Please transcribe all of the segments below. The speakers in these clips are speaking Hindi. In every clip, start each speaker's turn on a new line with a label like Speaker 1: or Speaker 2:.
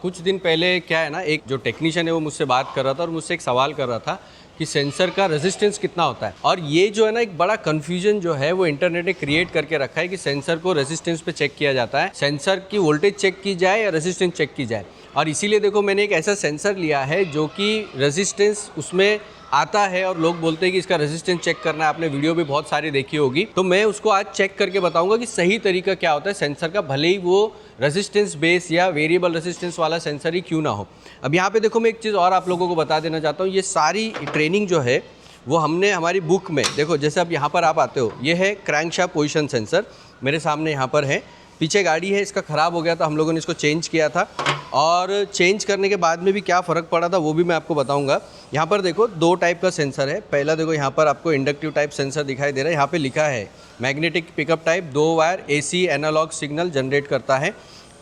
Speaker 1: कुछ दिन पहले क्या है ना, एक जो टेक्नीशियन है वो मुझसे बात कर रहा था और मुझसे एक सवाल कर रहा था कि सेंसर का रेजिस्टेंस कितना होता है। और ये जो है ना, एक बड़ा कन्फ्यूजन जो है वो इंटरनेट ने क्रिएट करके रखा है कि सेंसर को रेजिस्टेंस पे चेक किया जाता है, सेंसर की वोल्टेज चेक की जाए या रेजिस्टेंस चेक की जाए। और इसीलिए देखो, मैंने एक ऐसा सेंसर लिया है जो कि रेजिस्टेंस उसमें आता है और लोग बोलते हैं कि इसका रेजिस्टेंस चेक करना है। आपने वीडियो भी बहुत सारी देखी होगी, तो मैं उसको आज चेक करके बताऊंगा कि सही तरीका क्या होता है सेंसर का, भले ही वो रेजिस्टेंस बेस या वेरिएबल रेजिस्टेंस वाला सेंसर ही क्यों ना हो। अब यहाँ पे देखो, मैं एक चीज़ और आप लोगों को बता देना चाहता हूँ। ये सारी ट्रेनिंग जो है वो हमने हमारी बुक में, देखो जैसे अब यहाँ पर आप आते हो, ये है क्रैंकशाफ्ट पोजीशन सेंसर, मेरे सामने यहाँ पर है। पीछे गाड़ी है, इसका ख़राब हो गया था, हम लोगों ने इसको चेंज किया था और चेंज करने के बाद में भी क्या फ़र्क पड़ा था वो भी मैं आपको बताऊंगा। यहाँ पर देखो, दो टाइप का सेंसर है। पहला देखो, यहाँ पर आपको इंडक्टिव टाइप सेंसर दिखाई दे रहा है, यहाँ पे लिखा है magnetic pickup type, 2 wire AC analogue signal generate करता है।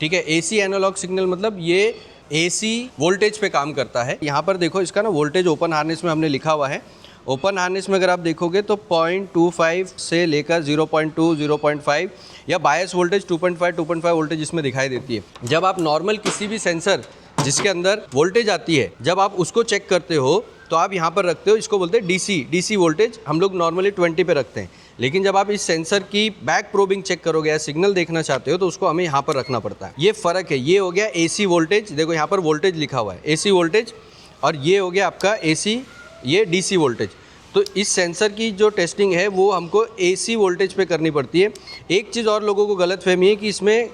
Speaker 1: ठीक है, AC एनालॉग सिग्नल मतलब ये AC वोल्टेज पे काम करता है। यहाँ पर देखो, इसका ना वोल्टेज ओपन हार्नेस में हमने लिखा हुआ है। ओपन हार्नेस में अगर आप देखोगे तो 0.25 से लेकर 0.2, 0.5 या बायस वोल्टेज 2.5 वोल्टेज इसमें दिखाई देती है। जब आप नॉर्मल किसी भी सेंसर जिसके अंदर वोल्टेज आती है, जब आप उसको चेक करते हो तो आप यहाँ पर रखते हो, इसको बोलते हैं DC वोल्टेज। हम लोग नॉर्मली 20 पे रखते हैं, लेकिन जब आप इस सेंसर की बैक प्रोबिंग चेक करोगे या सिग्नल देखना चाहते हो तो उसको हमें यहाँ पर रखना पड़ता है। ये फ़र्क है। ये हो गया AC वोल्टेज, देखो यहाँ पर वोल्टेज लिखा हुआ है AC वोल्टेज, और ये हो गया आपका AC, ये DC वोल्टेज। तो इस सेंसर की जो टेस्टिंग है वो हमको AC वोल्टेज पे करनी पड़ती है। एक चीज़ और लोगों को गलतफहमी है कि इसमें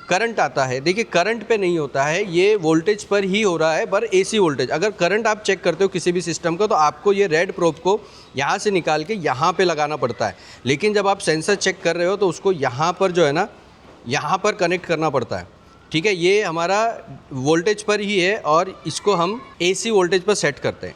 Speaker 1: करंट आता है। देखिए, करंट पे नहीं होता है, ये वोल्टेज पर ही हो रहा है, पर AC वोल्टेज। अगर करंट आप चेक करते हो किसी भी सिस्टम का तो आपको ये रेड प्रोब को यहाँ से निकाल के यहाँ पे लगाना पड़ता है। लेकिन जब आप सेंसर चेक कर रहे हो तो उसको यहाँ पर जो है ना, यहाँ पर कनेक्ट करना पड़ता है। ठीक है, ये हमारा वोल्टेज पर ही है और इसको हम AC वोल्टेज पर सेट करते हैं।